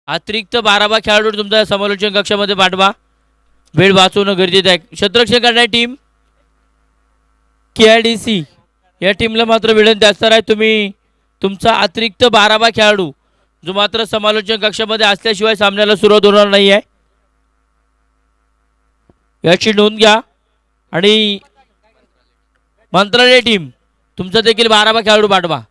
अतिरिक्त 12 खेळाडू तुमच्या समालोचन कक्षामध्ये पाठवा. वेळ वाचवणं गरजेचं आहे. क्षेत्ररक्षण करणारी टीम KIDC या टीमला मात्र विनंती असणार आहे, तुम्ही तुमचा अतिरिक्त 12 खेळाडू जो मात्र समालोचन कक्षामध्ये असल्याशिवाय सामन्याला सुरुवात होणार नाही आहे याची नोंद घ्या. आणि मंत्रालय टीम तुमचा देखील 12 खेळाडू पाठवा.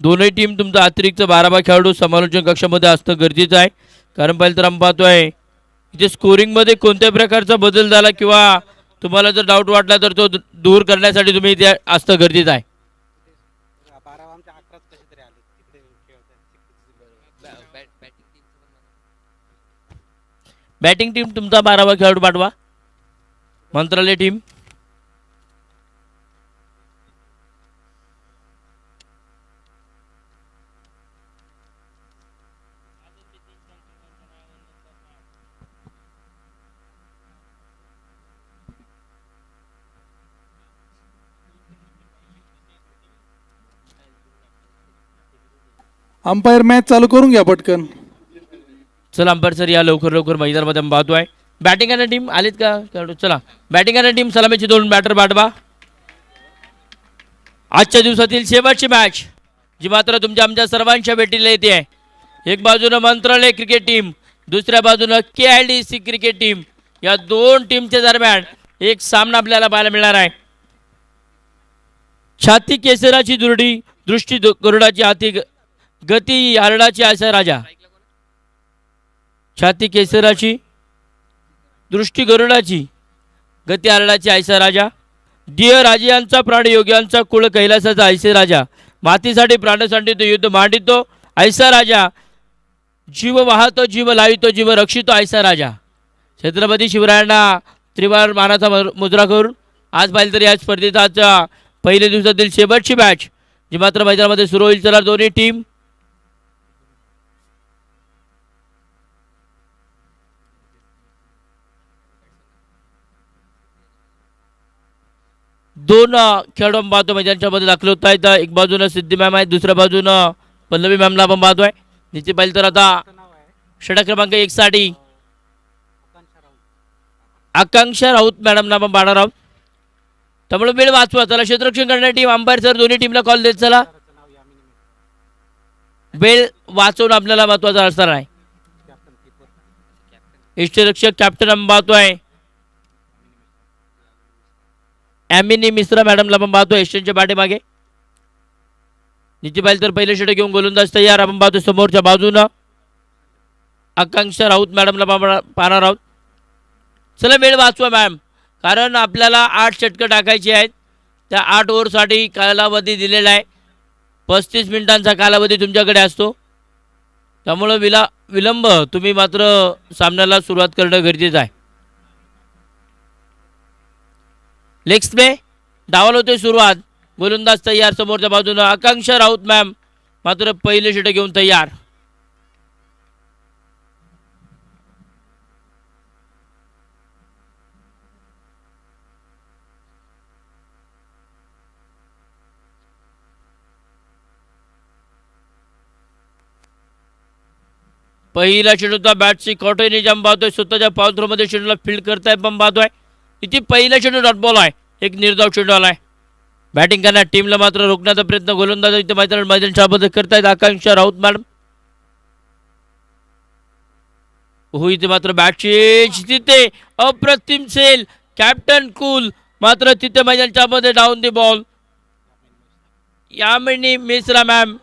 दोनही टीम तुमचा अतिरिक्त 12 खेळाडू समालोचन कक्षामध्ये असणं गरजेचं आहे. कारण पाहिलं तर आम्ही पाहतोय इथे स्कोरिंगमध्ये कोणत्या प्रकारचा बदल झाला किंवा तुम्हाला जर डाऊट वाटला तर तो दूर करण्यासाठी तुम्ही इथे असणं गरजेचं आहे. बॅटिंग टीम तुमचा 12 खेळाडू पाठवा. मंत्रालय टीम अंपायर मॅच चालू करून घ्या पटकन. चला अंपायर सर या लवकर लवकर मैदानामध्ये आपण पाहतोय. बॅटिंग करणारी टीम आलीत का खेळाडू? चला बॅटिंग करणारी टीम सलामीची 2 बॅटर पाठवा. आजच्या दिवसातील शेवटची मॅच जी मात्र तुमच्या आमच्या सर्वांच्या भेटीला येते आहे. एक बाजूनं मंत्रालय क्रिकेट टीम, दुसऱ्या बाजूनं KIDC क्रिकेट टीम, या दोन टीमच्या दरम्यान एक सामना आपल्याला पाहायला मिळणार आहे. छाती केसराची दुर्डी, दृष्टी गरुडाची हाती, गती हरडाची आयसा राजा. छाती केसराची, दृष्टी गरुडाची, गती हरडाची आयसा राजा. दिय राजांचा प्राण योग्यांचा कुळ कैलासाचा ऐसे राजा. मातीसाठी प्राण सांडितो युद्ध मांडितो ऐसा राजा. जीव वाहतो जीव लावितो जीव रक्षितो ऐसा राजा. छत्रपती शिवरायांना त्रिवार मानाचा मुद्रा करून आज पाहिलं तर या स्पर्धेचा पहिल्या दिवसातील शेवटची मॅच जी मात्र मैदानामध्ये सुरू होईल. चला दोन्ही टीम दोन खेळाडू आपण पाहतो मैदानाच्या दाखल होत आहेत. एक बाजूनं सिद्धी मॅम आहे, दुसऱ्या बाजूनं पल्लवी मॅमला आपण पाहतोय. निश्चित पाहिलं तर आता षटक क्रमांक 1 साठी आकांक्षा राऊत मॅडमला आपण पाहणार आहोत. त्यामुळे वेळ वाचवा. चला क्षेत्ररक्षण करणारी टीम अंपायर सर दोन्ही टीमला कॉल देत चला. वेळ वाचवून आपल्याला महत्वाचा असणार आहे. यष्टीरक्षक कॅप्टन आपण पाहतोय ॲमिनी मिश्रा मॅडमला आपण पाहतो एस्टनच्या पाठीमागे. निश्चित पाहिलं तर पहिले षटक घेऊन गोलंदाज तयार आपण पाहतो. समोरच्या बाजूनं आकांक्षा राऊत मॅडमला पाहणार आहोत. चला वेळ वाचवा मॅम, कारण आपल्याला 8 षटकं टाकायची आहेत. त्या 8 ओव्हरसाठी कालावधी दिलेला आहे. 35 मिनिटांचा कालावधी तुमच्याकडे असतो. त्यामुळं विलंब तुम्ही मात्र सामन्याला सुरुवात करणं गरजेचं आहे. लेग स्प्रे डावल होते सुरुवात. गोलंदाज तयार समोरच्या बाजूनं आकांक्षा राऊत मॅम मात्र पहिले षटक घेऊन तयार. पहिला चेंडूचा बॅटची कॉटो निजाम पाहतोय. स्वतःच्या पाऊल थ्रोमध्ये चेंडूला फील्ड करताय पण पाहतोय. इथे पहिला चेंडू डॉट बॉल आहे. एक निर्धाव चेंडू आलाय. बॅटिंग करणार टीमला मात्र रोखण्याचा प्रयत्न गोलंदाज इथे मैदानात करतायत आकांक्षा राऊत मॅडम. हो इथे मात्र बॅटची तिथे अप्रतिम सेल कॅप्टन कूल मात्र तिथे मैदानाच्या मध्ये down the ball. Yamini Mishra ma'am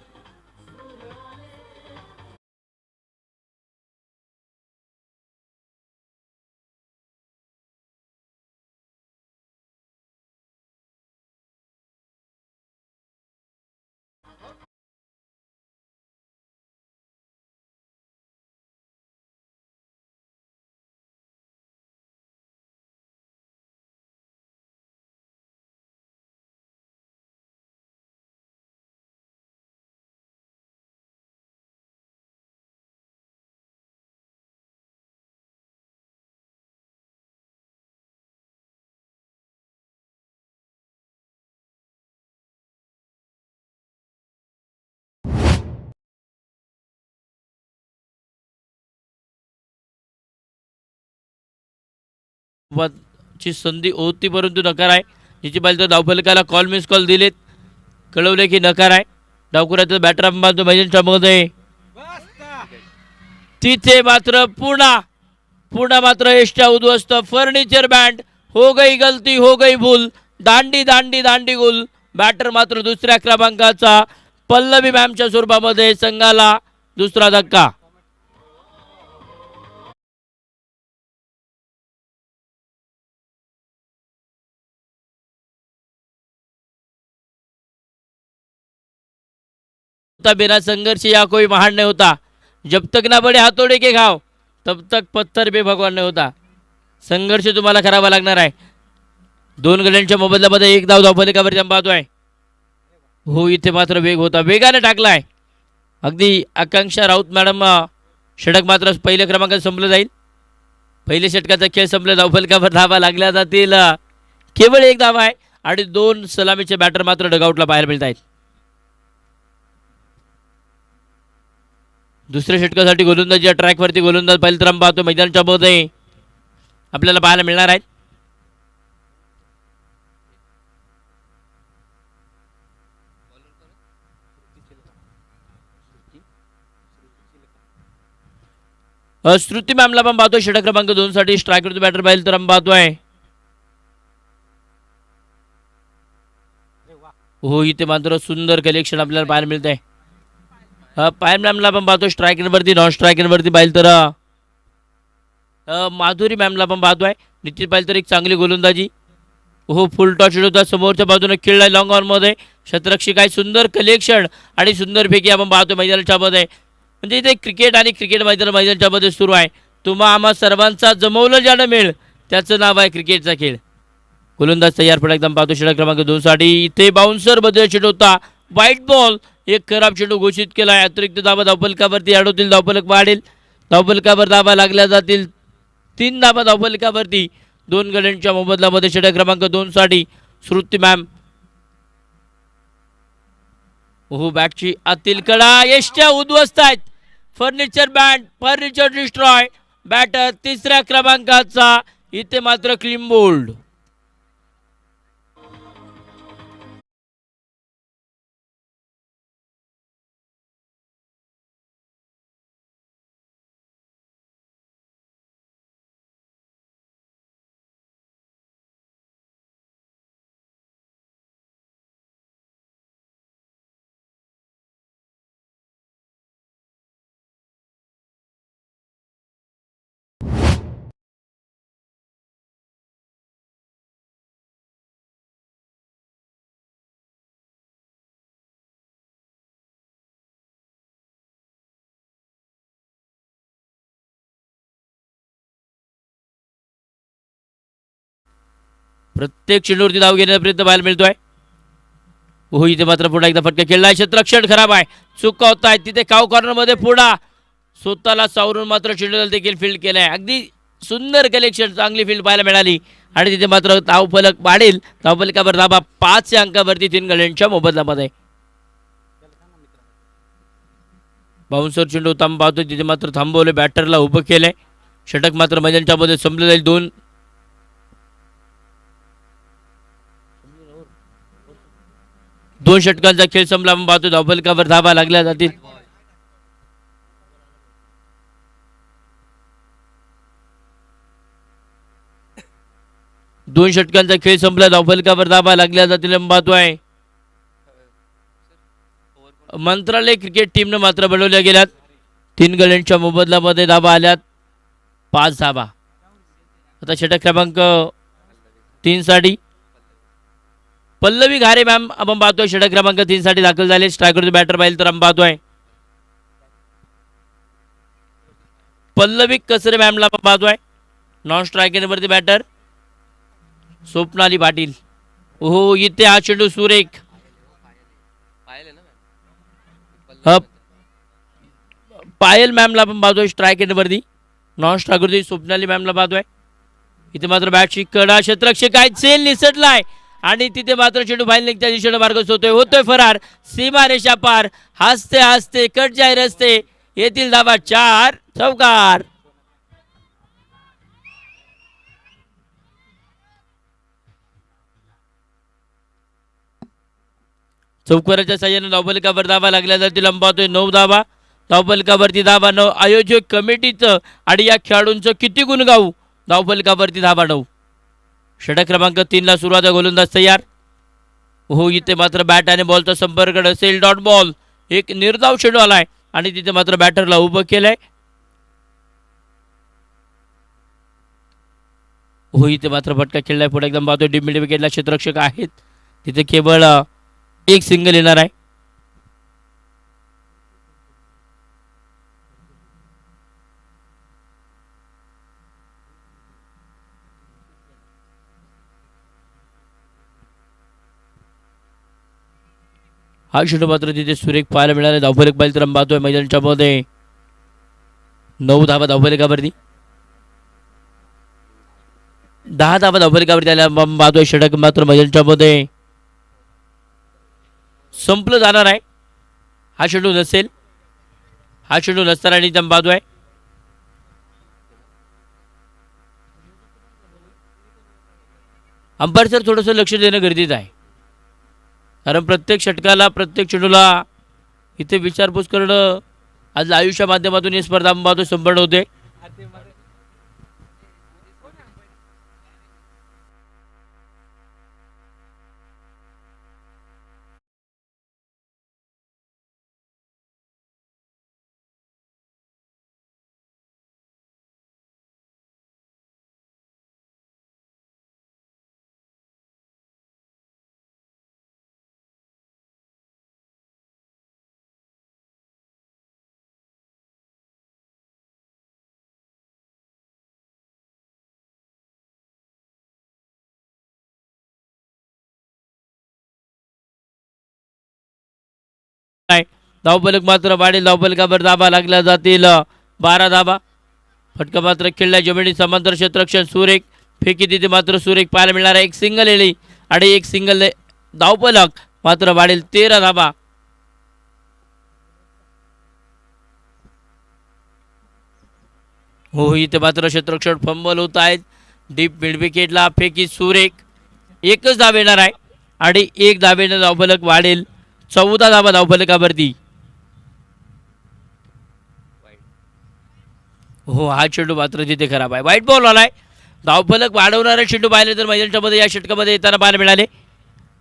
ची संधी होती परंतु नकार आहे. जिची पाहिजे तर धावफलकाला कॉल मिस कॉल दिलेत, कळवले की नकार आहे. डावकुऱ्याचा बॅटर बांधतो मैदानाच्या मध्ये, तिथे मात्र पुन्हा मात्र एष्ट्या उद्ध्वस्त. फर्निचर बँड हो गई गलती हो गई भूल, दांडी दांडी दांडी गुल. बॅटर मात्र दुसऱ्या क्रमांकाचा पल्लवी मॅमच्या स्वरूपामध्ये संघाला दुसरा धक्का. बिना संघर्ष या कोई महान नहीं होता, जब तक ना बडे हातोडे के घाव तब तक पत्थर पे भगवान नहीं होता. संघर्ष तुम्हाला करावा लागणार आहे. दोन गड्यांच्या मोबदल्यामध्ये एक धावफलकावरती आपण पाहतोय. हो इथे मात्र वेग होता, वेगाने टाकलाय. अगदी आकांक्षा राऊत मॅडम षटक मात्र पहिल्या क्रमांकात संपलं जाईल. पहिले षटकाचा खेळ संपला, धावफलकावर धावा लागल्या जातील. केवळ एक धावा आहे आणि दोन सलामीचे बॅटर मात्र डगआउटला पाहायला मिळत आहेत. दुसऱ्या षटकासाठी गोलंदाजी ट्रॅकवरती गोलंदाज पहिलं तर पाहतो मैदानाच्या मध्ये आपल्याला पाहायला मिळणार आहेत. श्रुती मॅमला पण पाहतोय षटक क्रमांक 2 साठी स्ट्रायकरचा बॅटर पाहिलं तर आपण पाहतोय. हो इथे मात्र सुंदर कलेक्शन आपल्याला पाहायला मिळत आहे. पायल मॅमला पण पाहतो स्ट्रायकरवरती, नॉन स्ट्रायकरवरती पाहिलं तर माधुरी मॅमला पण पाहतोय. निश्चित पाहिलं तर एक चांगली गोलंदाजी. हो फुल टॉच होता, समोरच्या बाजूने खेळलाय लॉंग ऑनमध्ये. शतरक्षक आहे, सुंदर कलेक्शन आणि सुंदर फेकी आपण पाहतो मैदानाच्या मध्ये. म्हणजे इथे क्रिकेट आणि क्रिकेट मैदानाच्या मध्ये सुरू आहे. तुम्हा आम्हा सर्वांचा जमवलं ज्यानं मेळ त्याचं नाव आहे क्रिकेटचा खेळ. गोलंदाज तयार पण एकदम पाहतो षटक क्रमांक 2 साठी. इथे बाउन्सर बद्दल चेंडू होता, व्हाईट बॉल. एक खराब चेंडू घोषित केला आहे. अतिरिक्त धावा धावफलकावरती ॲड होतील, धावफलक वाढेल. धावफलकावर धावा लागल्या जातील, 3 धावा धावफलकावरती. दोन गड्यांच्या मोबदल्यामध्ये षटक क्रमांक 2 साठी श्रुती मॅम. हो बॅटची आतील कडा, एष्ट्या उद्ध्वस्त आहेत. फर्निचर बँड, फर्निचर डिस्ट्रॉय. बॅटर तिसऱ्या क्रमांकाचा, इथे मात्र क्लीन बोल्ड. प्रत्येक चेंडूवरती धाव घेण्याचा प्रयत्न पाहायला मिळतोय. हो इथे मात्र पुन्हा एकदा फटका खेळलाय. क्षेत्ररक्षण खराब आहे, चुका होत आहेत. तिथे काव कॉर्नर मध्ये पुढा स्वतःला सावरून मात्र चेंडूला देखील फील्ड केलाय. अगदी सुंदर कलेक्शन, चांगली फील्ड पाहायला मिळाली. आणि तिथे मात्र धावफलक वाढेल. धावफलकावर धावा 5 या अंकावरती 3 गड्यांच्या मोबदल्यामध्ये. बाउन्सर चेंडू थांब पाहतो, तिथे मात्र थांबवले, बॅटरला उभं केलंय. षटक मात्र मैदानाच्या मध्ये संपलं जाईल. दोन षटकांचा खेळ संपला. आपण पाहतो धावफलकावर धावा लागल्या जातील. दोन षटकांचा खेळ संपला, धावफलकावर धावा लागल्या जातील. आपण पाहतोय मंत्रालय क्रिकेट टीमनं मात्र बनवल्या गेल्यात. 3 गड्यांच्या मोबदल्यामध्ये धावा आल्यात 5 धावा. आता षटक क्रमांक 3 साठी पल्लवी घारे मॅम आपण पाहतोय षटक क्रमांक 3 साठी दाखल झाले. स्ट्रायकरचे बॅटर पाहिलं तर आपण पाहतोय पल्लवी कसरे मॅमला आपण पाहतोय. नॉन स्ट्रायकरवरती बॅटर स्वप्नाली पाटील. हो इथे हा चेंडू सुरेख. पायल मॅमला आपण पाहतोय स्ट्रायकरवरती. नॉन स्ट्रायकरवरती स्वप्नाली मॅमला पाहतोय. इथे मात्र बॅटची कडा, क्षेत्ररक्षक आहे, सेल निसटलाय आणि तिथे मात्र चेंडू बाहेर निघत्या दिशेने मार्गस्थ होतोय फरार. सीमा रेषा पार, हसते हसते कट जाय रस्ते. येथील धावा 4 चौकार. चौकाराच्या साह्याने धावफलकावर धावा लागल्या जातील. लंबावतोय 9 धावा. धावफलकावरती धावा 9. आयोजक कमिटीचं आणि या खेळाडूंचं किती गुण गाऊ. धावफलकावरती धावा 9. षटक क्रमांक 3ला सुरुवात. गोलंदाज तयार. हो इथे मात्र बॅट आणि बॉलचा संपर्क असेल. Dot ball. एक निर्धाव चेंडू आलाय आणि तिथे मात्र बॅटरला उभं केलंय. हो इथे मात्र फटका खेळलाय. पुढे एकदम पाहतोय डीप मिड विकेटला क्षेत्ररक्षक आहेत. तिथे केवळ एक सिंगल येणार आहे. हा चेंडू मात्र तिथे सुरेख पाहायला मिळाला. धावफलक पाहिजे तर पाहतोय मैदानाच्या मध्ये 9 धावा धावफलकावरती. 10 धावा धावफलकावरती आल्या. पाहतोय षटक मात्र मैदानाच्या मध्ये संपलं जाणार आहे. हा चेंडू नसेल. हा चेंडू नसताना आणि एकदम पाहतोय अंपायर सर थोडंसं लक्ष देणं गरजेचं आहे. कारण प्रत्येक षटकाला प्रत्येक चेंडूला इथे विचारपूस करणं आज आयुष्या माध्यमातून ही स्पर्धा पाहतो संपन्न होते. धावफलक मात्र वाढेल. धावफलकावर धाबा लागल्या जातील 12 धाबा. फटका मात्र खेळला जमिनी समांतर क्षेत्ररक्षण सुरेख फेकी तिथे मात्र सुरेख पाहायला मिळणार आहे. एक सिंगल येईल आणि एक सिंगल धावफलक मात्र वाढेल 13 धाबा. हो इथे मात्र क्षेत्ररक्षण फंबल होत आहेत. डीप मिड विकेटला फेकी सुरेख. एकच धाव येणार आहे आणि एक धावेनं धावफलक वाढेल. 14 धाबा धावफलकावरती. हो हा चेंडू मात्र तिथे खराब आहे. वाईट बॉल आलाय. धावफलक वाढवणारे चेंडू पाहिले तर मैदानाच्या मध्ये या षटकामध्ये येताना पाहायला मिळाले.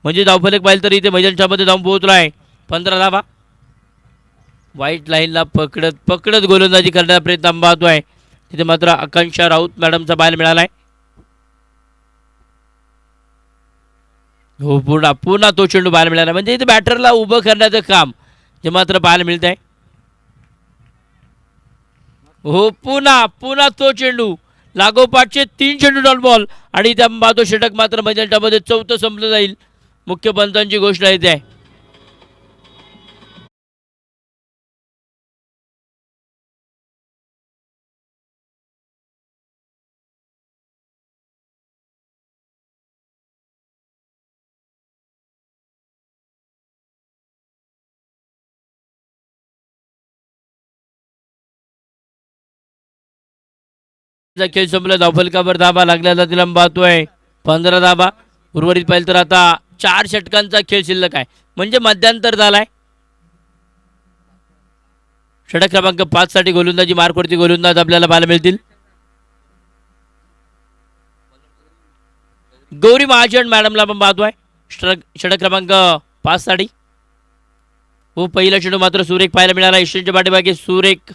म्हणजे धावफलक पाहिलं तर इथे मैदानाच्या मध्ये जाऊन पोहोचला आहे. 15 धाबा. वाईट लाईनला पकडत पकडत गोलंदाजी करण्याचा प्रयत्न पाहतोय. तिथे मात्र आकांक्षा राऊत मॅडमचा पाहायला मिळाला आहे. हो पुन्हा पुन्हा तो चेंडू पाहायला मिळाला. म्हणजे इथे बॅटरला उभं करण्याचं काम जे मात्र पाहायला मिळत आहे. हो पुन्हा पुन्हा तो चेंडू लागोपाठचे 3 चेंडू डॉट बॉल आणि त्या पाहतो षटक मात्र मैदानाच्या मध्ये 4थं संपलं जाईल. मुख्य पंचांची गोष्ट आहे ते. खेळ संपला. धावफलकावर धाबा लागल्या जातील पाहतोय 15 धाबा. उर्वरित पाहिलं तर आता 4 षटकांचा खेळ शिल्लक आहे. म्हणजे मध्यांतर झालाय. षटक क्रमांक 5 साठी गोलंदाजी मार्कवरती गोलंदाज आपल्याला पाहायला मिळतील. गौरी महाजन मॅडमला आपण पाहतोय षटक क्रमांक 5 साठी. हो पहिला चेंडू मात्र सुरेख पाहायला मिळाला. ईश्वरच्या पाठीमागे सुरेख.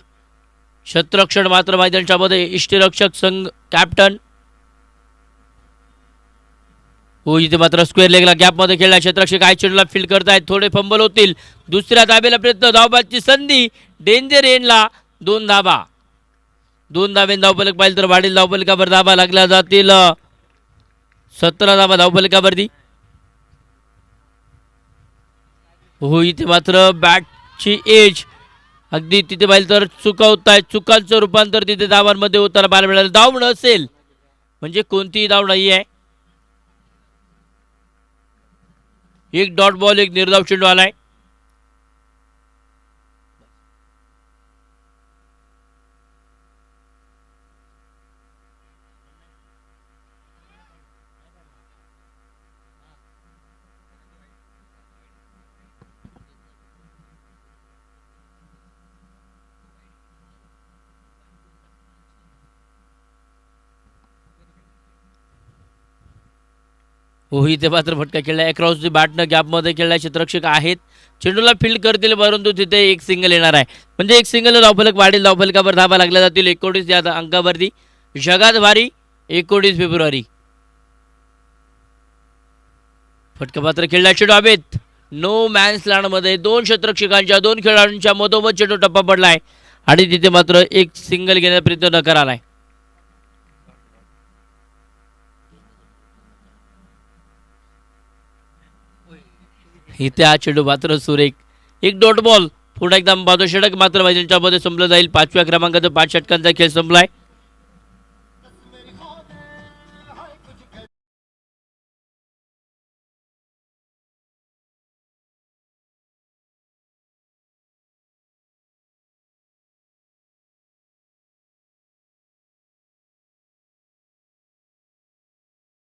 क्षेत्ररक्षण मात्र मैदानाच्या मध्ये इष्टरक्षक संघ कॅप्टन. हो इथे मात्र स्क्वेअर लेगला गॅपमध्ये खेळला. क्षेत्ररक्षक आय चेंडूला फील्ड करतायत. थोडे फंबल होतील. दुसऱ्या धाबेला प्रयत्न. धावबादची संधी. डेंजर एंडला 2 धाबा. 2 धावेन धावफलक पाहिलं तर वाढील. धावफलकावर धाबा लागल्या जातील 17 धाबा धावफलकावरती. हो इथे मात्र बॅटची एज अगदी तिथे पाहिलं तर चुकवताय. चुकांचं रूपांतर तिथे धावांमध्ये होताना पाहायला मिळालं. धाव नसेल म्हणजे कोणतीही धाव नाही आहे. एक डॉट बॉल एक निर्धाव चेंडू आलाय. हो, इथे मात्र फटका खेळला अक्रॉस दी बॅटनं गॅपमध्ये खेळला क्षेत्ररक्षक आहेत. चेंडूला फील्ड करतील परंतु तिथे एक सिंगल येणार आहे. म्हणजे एक सिंगल धावफलक वाढेल. धावफलकावर धावा लागल्या जातील 19 या अंकावरती. जगात भारी 19 फेब्रुवारी. फटका मात्र खेळला चेंडू हवेत. नो मॅन्स लँडमध्ये दोन क्षेत्ररक्षकांच्या दोन खेळाडूंच्या मधोमध चेंडू टप्पा पडलाय आणि तिथे मात्र एक सिंगल घेण्याचा प्रयत्न नकार आलाय. इथे हा चेंडू मात्र सुरेख एक डॉट बॉल. पुन्हा एकदा बाजू षटक मात्र मैदानाच्या मध्ये संपलं जाईल. 5व्या क्रमांकाचा 5 षटकांचा खेळ संपलाय.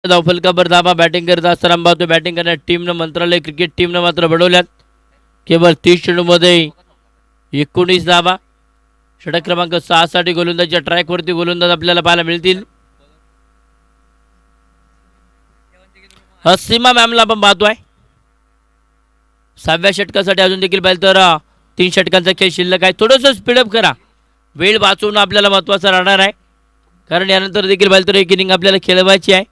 धावफलकावर धावा बॅटिंग करत असताना पाहतो. बॅटिंग करण्यात टीमनं मंत्रालय क्रिकेट टीमनं मात्र बडवल्यात. केवळ 30 चेंडूमध्ये 19 धावा. षटक क्रमांक 6 साठी गोलंदाजीच्या ट्रॅकवरती गोलंदाज आपल्याला पाहायला मिळतील. सीमा मॅमला आपण पाहतोय. 6व्या षटकासाठी अजून देखील पाहिलं तर 3 षटकांचा खेळ शिल्लक आहे. थोडंसं स्पीडअप करा. वेळ वाचवणं आपल्याला महत्त्वाचं राहणार आहे कारण यानंतर देखील पाहिलं तर एक इनिंग आपल्याला खेळवायची आहे.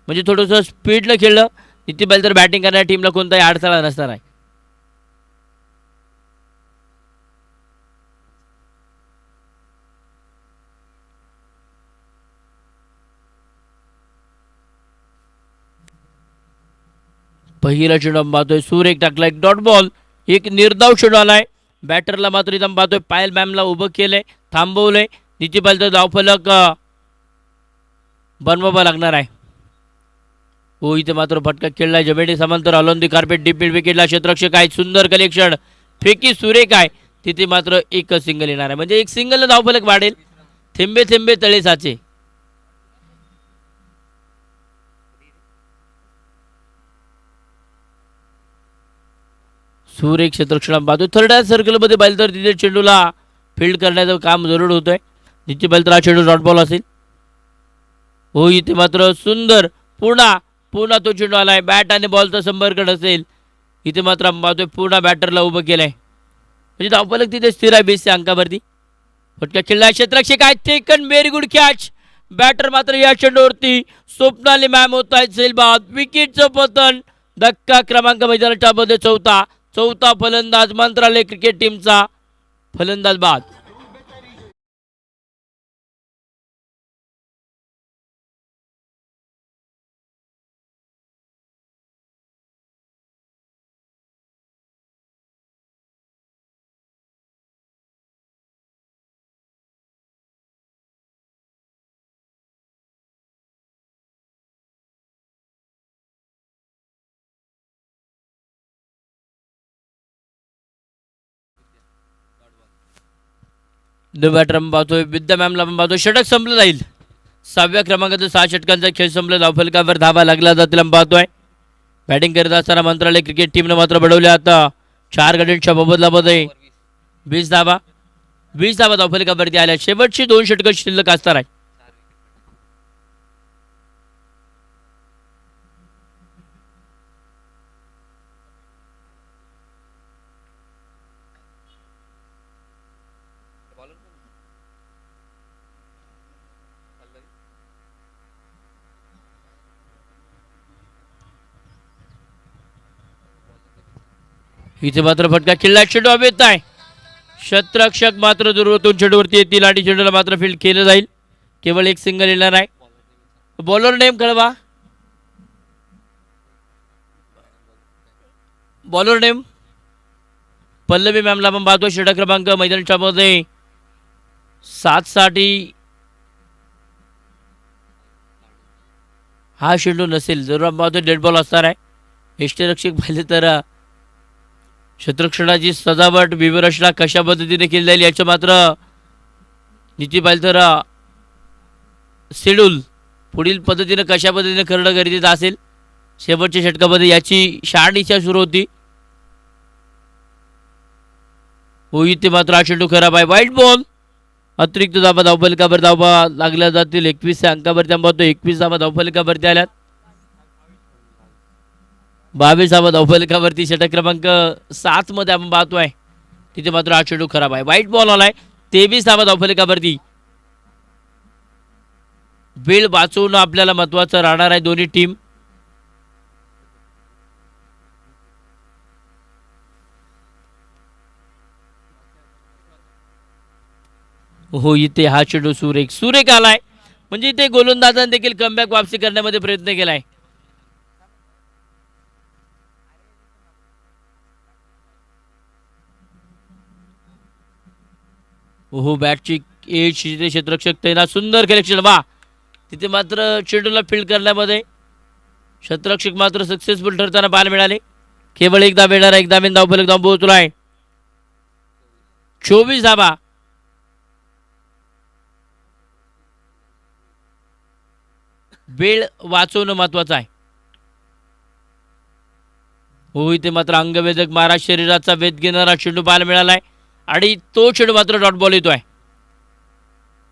म्हणजे थोडंसं स्पीडनं खेळलं तिथे पाहिलं तर बॅटिंग करणाऱ्या टीमला कोणताही अडथळा नसणार आहे. पहिला चेंडू पाहतोय. सूर एक टाकला एक डॉट बॉल. एक निर्धाव चेंडू आलाय. बॅटरला मात्र इथं पाहतोय पायल मॅमला उभं केलंय थांबवलंय. तिथे पाहिलं तर धावफलक बनवावा लागणार आहे. हो, इथे मात्र फटका खेळलाय. जमेडी समांतर ऑलॉन कार्पेट डीप मिड विकेटला क्षेत्ररक्षक आहे. सुंदर कलेक्शन फेकी सुरेख आहे. तिथे मात्र एक सिंगल येणार आहे. म्हणजे एक सिंगल धावफलक वाढेल. थेंबे थेंबे तळे साचे. सूर्य क्षेत्ररक्षणा पाहतोय. थर्ड सर्कलमध्ये पाहिलं तर तिथे चेंडूला फील्ड करण्याचं काम जरूर होतंय. तिथे पाहिलं तर हा चेंडू डॉट बॉल असेल. हो, इथे मात्र सुंदर पुन्हा पुन्हा तो चेंडू आलाय. बॅट आणि बॉलचा संपर्क नसेल. इथे मात्र पाहतोय पुन्हा बॅटरला उभं केलंय. म्हणजे धावफलक तिथे स्थिर आहे 20 अंकावरती. फटका खेळला क्षेत्ररक्षक आहे. Taken very good catch. Batter मात्र या चेंडूवरती स्वप्नाली मॅम होत आहेत सेलबाद. विकेटचं पतन. धक्का क्रमांक मैदानाच्या मध्ये चौथा फलंदाज मंत्रालय क्रिकेट टीमचा फलंदाज बाद. बॅटर पाहतोय. विद्या मॅमला पण पाहतोय. षटक संपलं जाईल. 6व्या क्रमांकाचा 6 षटकांचा खेळ संपला. धावफलकावर धावा लागला जातील पाहतोय. बॅटिंग करत असताना मंत्रालय क्रिकेट टीमनं मात्र बडवल्या. आता 4 गड्यांच्या मोबदल्यामध्ये 20 धावा धावफलकावरती आल्या. शेवटची 2 षटकं शिल्लक असणार आहे. इथे मात्र फटका खेळला. चेंडू हवेत आहे. क्षेत्ररक्षक मात्र दूरवरतून चेंडूवरती येतील आणि चेंडूला मात्र फील्ड केलं जाईल. केवळ एक सिंगल येणार आहे. बॉलर नेम कळवा. बॉलर नेम पल्लवी मॅमला पण पाहतो. षटक क्रमांक मैदानाच्या मध्ये 7 साठी हा चेंडू नसेल. जरूर पाहतो डेड बॉल असणार आहे. यष्टीरक्षक पाहिले तर क्षेत्ररक्षणाची सजावट विवरचना कशा पद्धतीने केली जाईल याचं मात्र नीती पाहिलं तर शेड्यूल पुढील पद्धतीने कशा पद्धतीने करणं गरजेचं असेल. शेवटच्या षटकामध्ये याची शहानिशा सुरू होती. होई ते मात्र हा चेंडू खराब आहे. वाईट बॉल. अतिरिक्त धावा धावफलकावर धावा लागल्या जातील. 21 अंकावरती आपण पाहतो. 21 धावा धावफलकावरती आल्यात. 22 धावफलकावरती षटक क्रमांक 7 मध्ये आपण पाहतोय. तिथे मात्र हा चेंडू खराब आहे. वाईट बॉल आलाय. 23 धावफलकावरती वेळ वाचवणं आपल्याला महत्वाचं राहणार आहे दोन्ही टीम. हो, इथे हा चेंडू सुरेख आलाय. म्हणजे इथे गोलंदाजांनी देखील कमबॅक वापसी करण्यामध्ये प्रयत्न केलाय. हो, बॅटची एज तिथे क्षेत्ररक्षक तैनात. सुंदर कलेक्शन. वा, तिथे मात्र चेंडूला फील्ड करण्यामध्ये क्षेत्ररक्षक मात्र सक्सेसफुल ठरताना पाहायला मिळाले. केवळ एकदा मिळणार, एकदा मेन धावफलक धाव पोहोचलाय. 24 धावा. वेळ वाचवणं महत्वाचं आहे. हो, इथे मात्र अंगवेधक मारा, शरीराचा वेध घेणारा चेंडू पाहायला मिळालाय आणि तो चेंडू मात्र डॉट बॉल येतोय.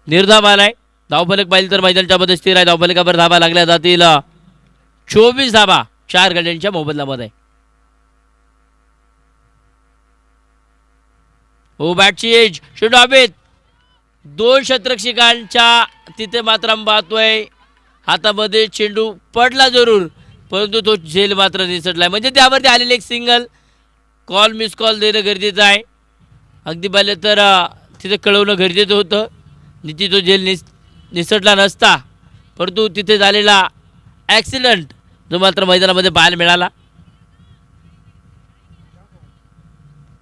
निर्धाव आलाय. धावफलक पाहिजे तर मैदानाच्या मध्ये स्थिर आहे. धावफलकावर धावा लागल्या जातील. 24 धावा 4 गड्यांच्या मोबदल्यामध्ये. हो, बॅटची एज चेंडू हवेत. 2 क्षेत्ररक्षकांच्या तिथे मात्र आपण पाहतोय हातामध्ये चेंडू पडला जरूर, परंतु तो झेल मात्र निसटलाय. म्हणजे त्यावरती आलेले एक सिंगल. कॉल मिस कॉल देणं गरजेचं आहे. अगदी पाहिलं तर तिथे कळवणं गरजेचं होतं. निश्चित तो झेल निसटला नसता, परंतु तिथे झालेला ॲक्सिडेंट जो मात्र मैदानामध्ये पाहायला मिळाला.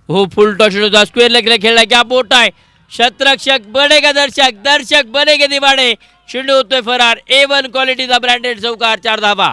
हो, फुल टॉस होता. स्क्वेअर लेगला खेळला. क्या बोट आहे. क्षेत्ररक्षक बनेगा दर्शक, दर्शक बनेगे दिवाडे. चेंडू होतोय फरार. A1 क्वालिटीचा ब्रँडेड चौकार. 4 धावा.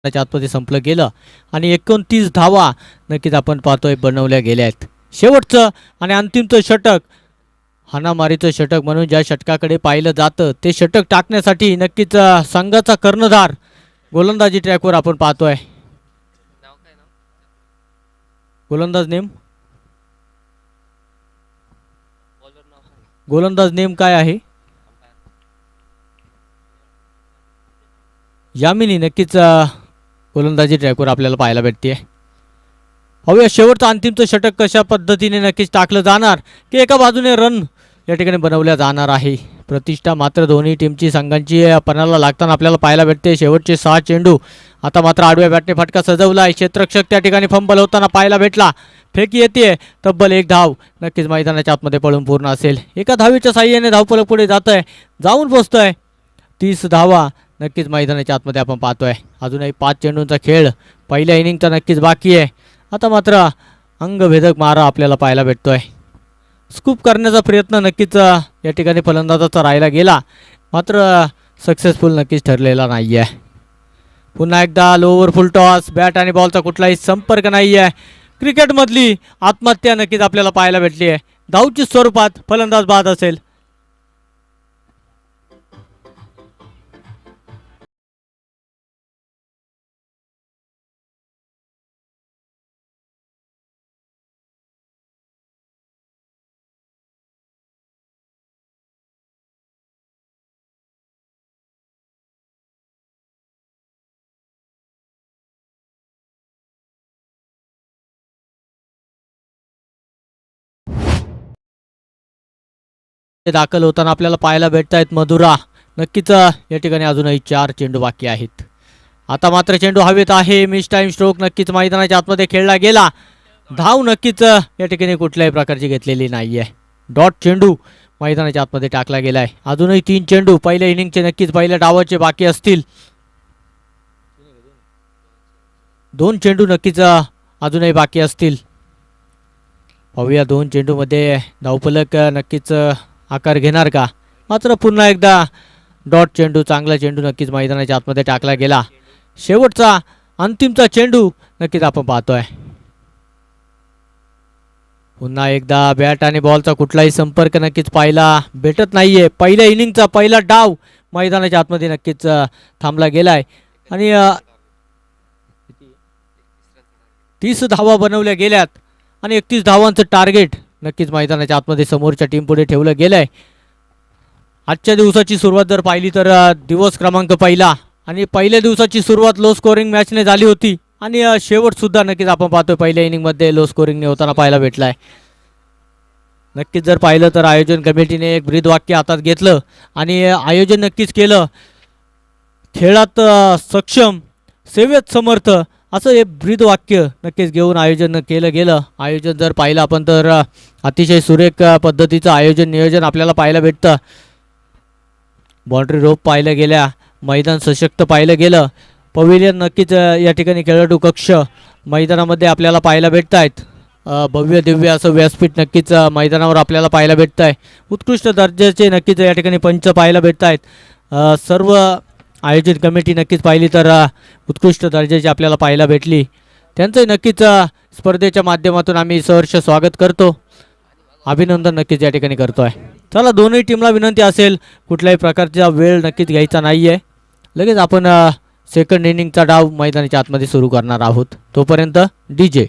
आतमध्ये संपलं गेलं आणि 29 धावा नक्कीच आपण पाहतोय बनवल्या गेल्या आहेत. शेवटचं आणि अंतिमचं षटक, हाणामारीचं षटक म्हणून ज्या षटकाकडे पाहिलं जातं ते षटक टाकण्यासाठी नक्कीच संघाचा कर्णधार गोलंदाजी ट्रॅकवर आपण पाहतोय. गोलंदाज नेम काय आहे. यामिनी नक्कीच गोलंदाजी ट्रॅकवर आपल्याला पाहायला भेटते. पाहूया शेवटचं अंतिमचं षटक कशा पद्धतीने नक्कीच टाकलं जाणार की एका बाजूने रन या ठिकाणी बनवल्या जाणार आहे. प्रतिष्ठा मात्र दोन्ही टीमची संघांची पणाला लागताना आपल्याला पाहायला भेटते. शेवटचे 6 चेंडू. आता मात्र आडव्या बॅटने फटका सजवला आहे. क्षेत्ररक्षक त्या ठिकाणी फंबल होताना पाहायला भेटला. फेकी येते. तब्बल 1 धाव नक्कीच मैदानाच्या आतमध्ये पळून पूर्ण असेल. एका धावीच्या साह्याने धावफलक पुढे जात आहे, जाऊन पोहोचतोय. 30 धावा नक्कीच मैदानाच्या आतमध्ये आपण पाहतोय. अजूनही 5 चेंडूंचा खेळ पहिल्या इनिंगचा नक्कीच बाकी आहे. आता मात्र अंगभेदक मारा आपल्याला पाहायला भेटतोय. स्कूप करण्याचा प्रयत्न नक्कीच या ठिकाणी फलंदाजाचा राहिला गेला, मात्र सक्सेसफुल नक्कीच ठरलेला नाही आहे. पुन्हा एकदा लोवर फुल टॉस. बॅट आणि बॉलचा कुठलाही संपर्क नाही आहे. क्रिकेटमधली आत्महत्या नक्कीच आपल्याला पाहायला भेटली आहे. धावची स्वरूपात फलंदाज बाद असेल. दाखल होताना आपल्याला पाहायला भेटत आहेत मधुरा. नक्कीच या ठिकाणी अजूनही 4 चेंडू बाकी आहेत. आता मात्र चेंडू हवेत आहे. मिस टाइम स्ट्रोक नक्कीच मैदानाच्या आतमध्ये खेळला गेला. धाव नक्कीच या ठिकाणी कुठल्याही प्रकारची घेतलेली नाही आहे. डॉट चेंडू मैदानाच्या आतमध्ये टाकला गेला आहे. अजूनही 3 चेंडू पहिल्या इनिंगचे नक्कीच पहिल्या डावाचे बाकी असतील. 2 चेंडू नक्कीच अजूनही बाकी असतील. पाहूया 2 चेंडूमध्ये धावफलक नक्कीच आकार घेणार का. मात्र पुन्हा एकदा डॉट चेंडू, चांगला चेंडू नक्कीच मैदानाच्या आतमध्ये टाकला गेला. शेवटचा अंतिमचा चेंडू नक्कीच आपण पाहतोय. पुन्हा एकदा बॅट आणि बॉलचा कुठलाही संपर्क नक्कीच पाहायला भेटत नाहीये. पहिल्या इनिंगचा पहिला डाव मैदानाच्या आतमध्ये नक्कीच थांबला गेलाय आणि 30 धावा बनवल्या गेल्यात आणि 31 धावांचं टार्गेट नक्कीच मैदानाच्या आतमध्ये समोरच्या टीम पुढे ठेवलं गेलंय. आजच्या दिवसाची सुरुवात जर पाहिली तर दिवस क्रमांक पहिला आणि पहिल्या दिवसाची सुरुवात लो स्कोरिंग मॅचने झाली होती आणि शेवट सुद्धा नक्कीच आपण पाहतोय पहिल्या इनिंगमध्ये लो स्कोरिंगने होताना पाहायला भेटलाय. नक्कीच जर पाहिलं तर आयोजन कमिटीने एक ब्रीदवाक्य हातात घेतलं आणि आयोजन नक्कीच केलं. खेळात सक्षम, सेवेत समर्थ असं हे ब्रीदवाक्य नक्कीच घेऊन आयोजन केलं गेलं. आयोजन जर पाहिलं आपण तर अतिशय सुरेख पद्धतीचं आयोजन नियोजन आपल्याला पाहायला भेटतं. बाउंड्री रोप पाहिलं गेल्या, मैदान सशक्त पाहिलं गेलं. पवेलियन नक्कीच या ठिकाणी खेळाडू कक्ष मैदानामध्ये आपल्याला पाहायला भेटत आहेत. भव्य दिव्य असं व्यासपीठ नक्कीच मैदानावर आपल्याला पाहायला भेटत आहे. उत्कृष्ट दर्जाचे नक्कीच या ठिकाणी पंच पाहायला भेटत आहेत. सर्व आयोजित कमिटी नक्कीच पाहिली तर उत्कृष्ट दर्जाची आपल्याला पाहायला भेटली. त्यांचंही नक्कीच स्पर्धेच्या माध्यमातून आम्ही सहर्ष स्वागत करतो, अभिनंदन नक्कीच या ठिकाणी करतोय. चला, दोन्ही टीमला विनंती असेल कुठल्याही प्रकारचा वेळ नक्कीच घ्यायचा नाही आहे. लगेच आपण सेकंड इनिंगचा डाव मैदानाच्या आतमध्ये सुरू करणार आहोत. तोपर्यंत DJ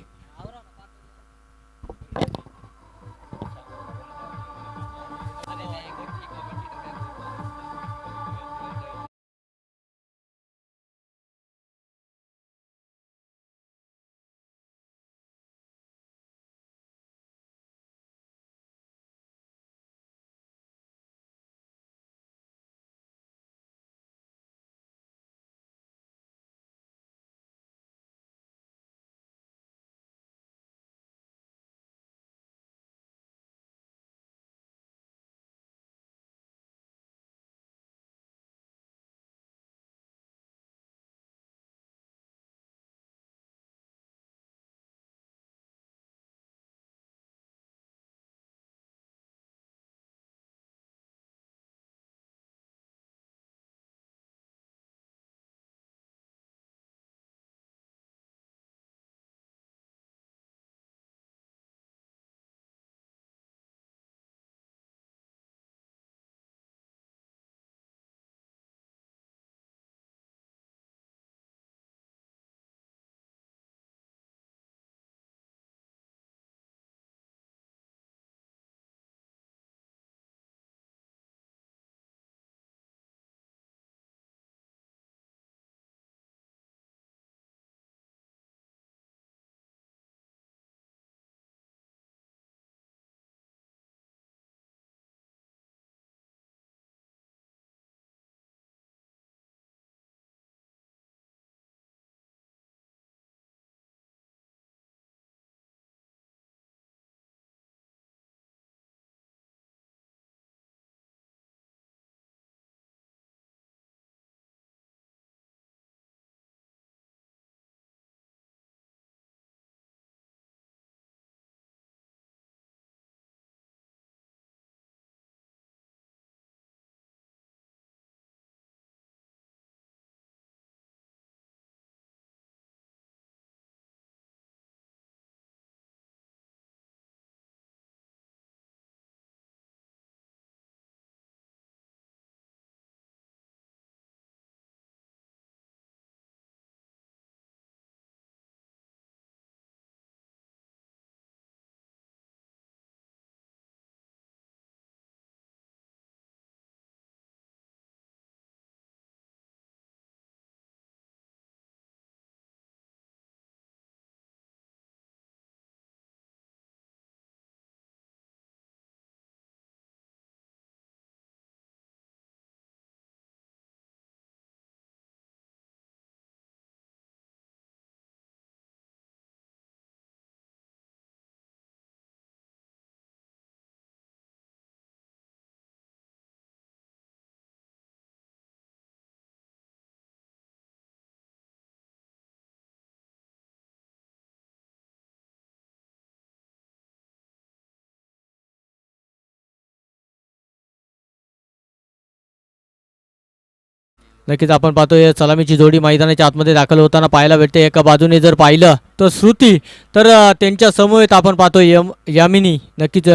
नक्कीच आपण पाहतोय सलामीची जोडी मैदानाच्या आतमध्ये दाखल होताना पाहायला भेटते. एका बाजूने जर पाहिलं तर श्रुती, तर त्यांच्या समवेत आपण पाहतोय यामिनी नक्कीच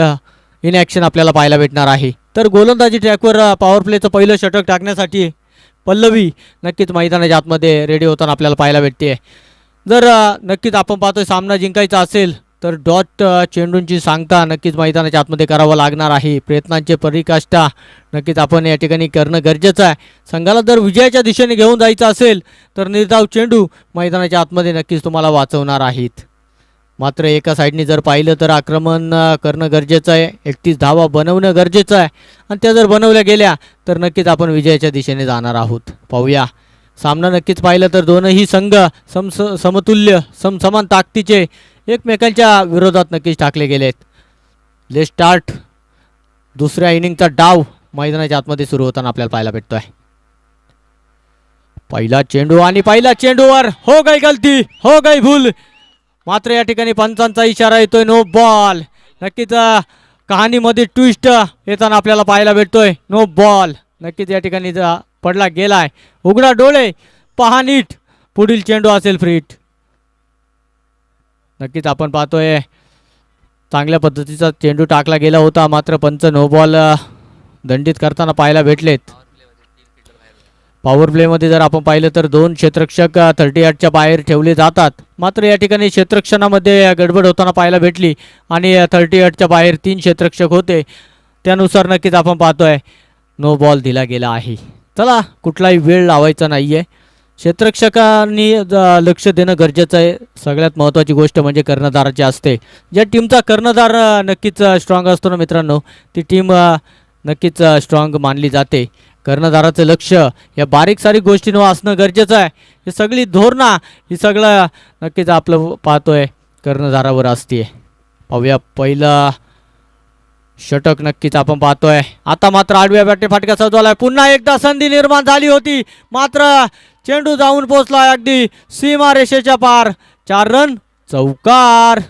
इन ॲक्शन आपल्याला पाहायला भेटणार आहे. तर गोलंदाजी ट्रॅकवर पॉवर प्लेचं पहिलं षटक टाकण्यासाठी पल्लवी नक्कीच मैदानाच्या आतमध्ये रेडी होताना आपल्याला पाहायला भेटते. जर नक्कीच आपण पाहतोय सामना जिंकायचा असेल तर डॉट चेंडूंची सांगता नक्कीच मैदानाच्या आतमध्ये करावं लागणार आहे. प्रयत्नांचे पराकाष्ठा नक्कीच आपण या ठिकाणी करणं गरजेचं आहे. संघाला जर विजयाच्या दिशेने घेऊन जायचं असेल तर निर्धाव चेंडू मैदानाच्या आतमध्ये नक्कीच तुम्हाला वाचवणार आहेत. मात्र एका साईडने जर पाहिलं तर आक्रमण करणं गरजेचं आहे. 31 धावा बनवणं गरजेचं आहे आणि त्या जर बनवल्या गेल्या तर नक्कीच आपण विजयाच्या दिशेने जाणार आहोत. पाहूया सामना नक्कीच पाहिलं तर दोनही संघ समतुल्य समसमान ताकदीचे एकमेकांच्या विरोधात नक्कीच टाकले गेलेत. ले स्टार्ट दुसऱ्या इनिंगचा डाव मैदानाच्या आतमध्ये सुरू होताना आपल्याला पाहायला भेटतोय. पहिला चेंडू आणि पहिल्या चेंडूवर हो गई गलती, हो गई भूल. मात्र या ठिकाणी पंचांचा इशारा येतोय नो बॉल. नक्कीच कहाणीमध्ये ट्विस्ट येताना आपल्याला पाहायला भेटतोय. नो बॉल नक्कीच या ठिकाणी पडला गेलाय. उघडा डोळे, पहा नीट, पुढील चेंडू असेल फ्रीट. नक्कीच आपण पाहतोय चांगल्या पद्धतीचा चेंडू टाकला गेला होता मात्र पंच नो बॉल दंडित करताना पाहायला भेटलेत. पॉवर प्लेमध्ये जर आपण पाहिलं तर 2 क्षेत्ररक्षक 38च्या बाहेर ठेवले जातात. मात्र या ठिकाणी क्षेत्ररक्षणामध्ये गडबड होताना पाहायला भेटली आणि 38च्या बाहेर 3 क्षेत्ररक्षक होते. त्यानुसार नक्कीच आपण पाहतोय नो बॉल दिला गेला आहे. चला कुठलाही वेळ लावायचा नाही आहे. क्षेत्ररक्षकांनी लक्ष देणं गरजेचं आहे. सगळ्यात महत्त्वाची गोष्ट म्हणजे कर्णधाराची असते. ज्या टीमचा कर्णधार नक्कीच स्ट्रॉंग असतो ना मित्रांनो, ती टीम नक्कीच स्ट्रॉंग मानली जाते. कर्णधाराचं लक्ष या बारीक सारीक गोष्टींवर असणं गरजेचं आहे. ही सगळी धोरणा ही सगळं नक्कीच आपलं पाहतोय कर्णधारावर असते. पाहूया पहिला षटक नक्कीच आपण पाहतोय. आता मात्र आडव्या बॅटने फटका सजवलाय. पुन्हा एकदा संधी निर्माण झाली होती मात्र चेंडू जाऊन पोहोचलाय अगदी सीमा रेषेच्या पार. 4 रन चौकार.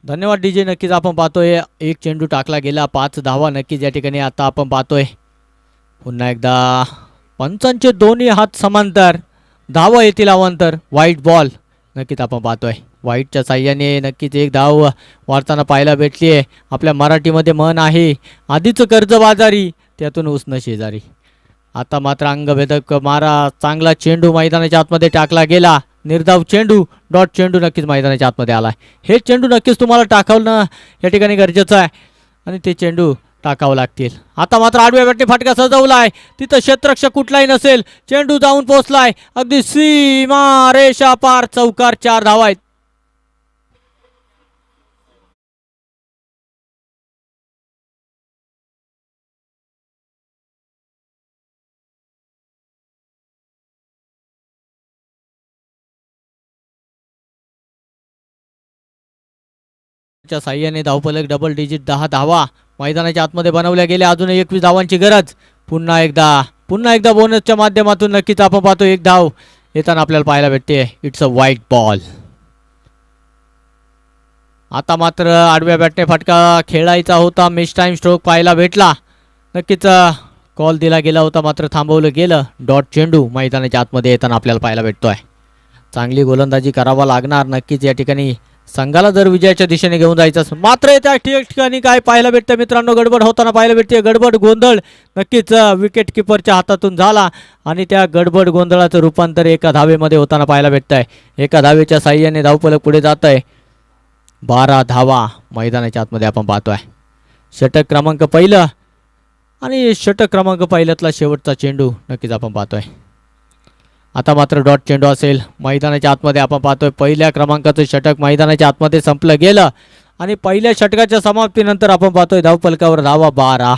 धन्यवाद डीजे. नक्कीच आपण पाहतोय एक चेंडू टाकला गेला, 5 धावा नक्कीच या ठिकाणी आता आपण पाहतोय. पुन्हा एकदा पंचांचे दोन्ही हात समांतर, धावा येतील अवांतर. व्हाईट बॉल नक्कीच आपण पाहतोय. व्हाईटच्या साह्याने नक्कीच एक धाव वाढताना पाहायला भेटली आहे. आपल्या मराठीमध्ये म्हण आहे, आधीच कर्जबाजारी त्यातून उसनं शेजारी. आता मात्र अंगभेदक मारा, चांगला चेंडू मैदानाच्या आतमध्ये टाकला गेला. निर्धाव चेंडू, डॉट चेंडू नक्कीच मैदानाच्या आतमध्ये आला. हे चेंडू नक्कीच तुम्हाला टाकावणं या ठिकाणी गरजेचं आहे आणि ते चेंडू टाकावं लागतील. आता मात्र आडव्या बॅटने फटका सजवलाय. तिथं क्षेत्ररक्षक कुठलाही नसेल, चेंडू जाऊन पोहोचलाय अगदी सीमा रेषा पार. चौकार. 4 धावा आहेत. च्या साह्याने धावफलक डबल डिजिट 10 धावा मैदानाच्या आतमध्ये बनवल्या गेल्या. अजून 21 धावांची गरज. पुन्हा एकदा बोनसच्या माध्यमातून नक्कीच आपण पाहतो 1 धाव येताना आपल्याला पाहायला भेटते. It's a white ball. आता मात्र आडव्या बॅटने फटका खेळायचा होता. मिस टाइम स्ट्रोक पाहायला भेटला. नक्कीच कॉल दिला गेला होता मात्र थांबवलं गेलं. डॉट चेंडू मैदानाच्या आतमध्ये येताना आपल्याला पाहायला भेटतोय. चांगली गोलंदाजी करावा लागणार नक्कीच या ठिकाणी संघाला जर विजयाच्या दिशेने घेऊन जायचं असेल. मात्र त्या ठिकाणी काय पाहायला भेटतं मित्रांनो, गडबड होताना पाहायला भेटते. गडबड गोंधळ नक्कीच विकेट किपरच्या हातातून झाला आणि त्या गडबड गोंधळाचं रूपांतर एका धावेमध्ये होताना पाहायला भेटत आहे. एका धावेच्या साह्याने धावफलक पुढे जात आहे. 12 धावा मैदानाच्या आतमध्ये आपण पाहतोय. षटक क्रमांक पहिलं आणि षटक क्रमांक पहिल्यातला शेवटचा चेंडू नक्कीच आपण पाहतोय. आता मात्र डॉट चेंडू असेल मैदानाच्या आतमध्ये. आपण पाहतोय पहिल्या क्रमांकाचं षटक मैदानाच्या आतमध्ये संपलं गेलं आणि पहिल्या षटकाच्या समाप्तीनंतर आपण पाहतोय धावफलकावर धावा 12.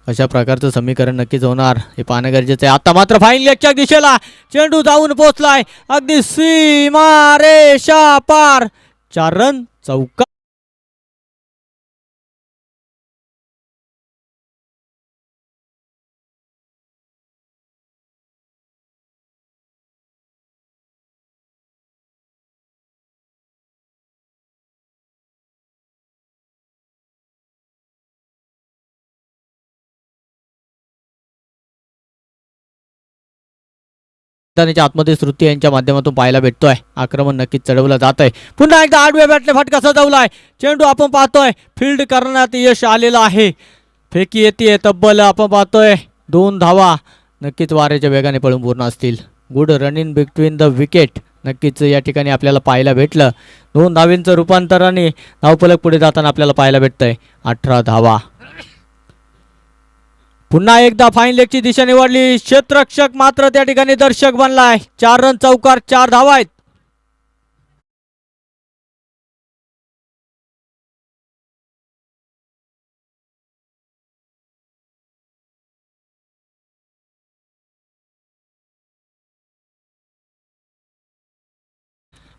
अशा प्रकारचं समीकरण नक्कीच होणार हे पाहणं गरजेचं आहे. आता मात्र फाईन लेगच्या दिशेला चेंडू जाऊन पोहोचलाय अगदी सीमा रेषा पार. 4 रन चौकार. मैदानाच्या आतमध्ये श्रुती यांच्या माध्यमातून पाहायला भेटतोय. आक्रमण नक्कीच चढवलं जात आहे. पुन्हा एकदा आडव्या बॅटने फटका सजवलाय. चेंडू आपण पाहतोय फील्ड करण्यात यश आलेलं आहे. फेकी येते तब्बल आपण पाहतोय 2 धावा नक्कीच वाऱ्याच्या वेगाने पळून पूर्ण असतील. Good running between the wicket नक्कीच या ठिकाणी आपल्याला पाहायला भेटलं. 2 धावींचं रूपांतराने धावफलक पुढे जाताना आपल्याला पाहायला भेटतंय. 18 धावा. पुन्हा एकदा फाईन लेगची दिशा निवडली. क्षेत्ररक्षक मात्र त्या ठिकाणी दर्शक बनलाय. 4 रन चौकार. 4 धावा आहेत.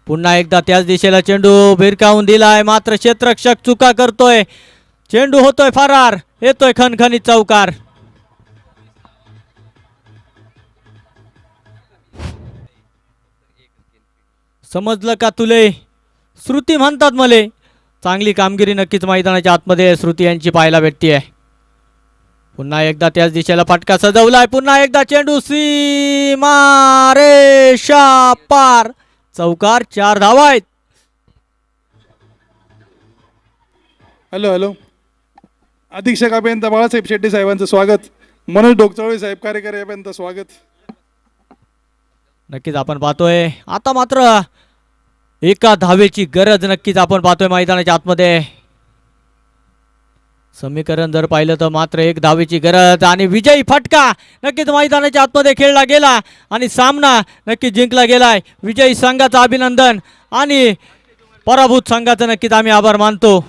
पुन्हा एकदा त्याच दिशेला चेंडू भिरकावून दिलाय मात्र क्षेत्ररक्षक चुका करतोय. चेंडू होतोय फरार. येतोय खणखणीत चौकार. समजलं का तुले? श्रुती म्हणतात मले. चांगली कामगिरी नक्कीच मैदानाच्या आतमध्ये श्रुती यांची पाहायला भेटतीये. पुन्हा एकदा त्याच दिशेला फटका सजवलाय. पुन्हा एकदा चेंडू सीमा रेषा पार. चौकार. 4 धावा आहेत. हॅलो अधीक्षक अभियंता बाळासाहेब शेट्टी साहेबांचं स्वागत. मनोज डोकचवळे साहेब कार्यकारी अभियंता स्वागत. नक्कीच आपण पाहतोय आता मात्र एका धावेची गरज नक्कीच आपण पाहतोय मैदानाच्या आतमध्ये. समीकरण जर पाहिलं तर मात्र 1 धावेची गरज आणि विजयी फटका नक्कीच मैदानाच्या आतमध्ये खेळला गेला आणि सामना नक्कीच जिंकला गेलाय. विजयी संघाचं अभिनंदन आणि पराभूत संघाचं नक्कीच आम्ही आभार मानतो.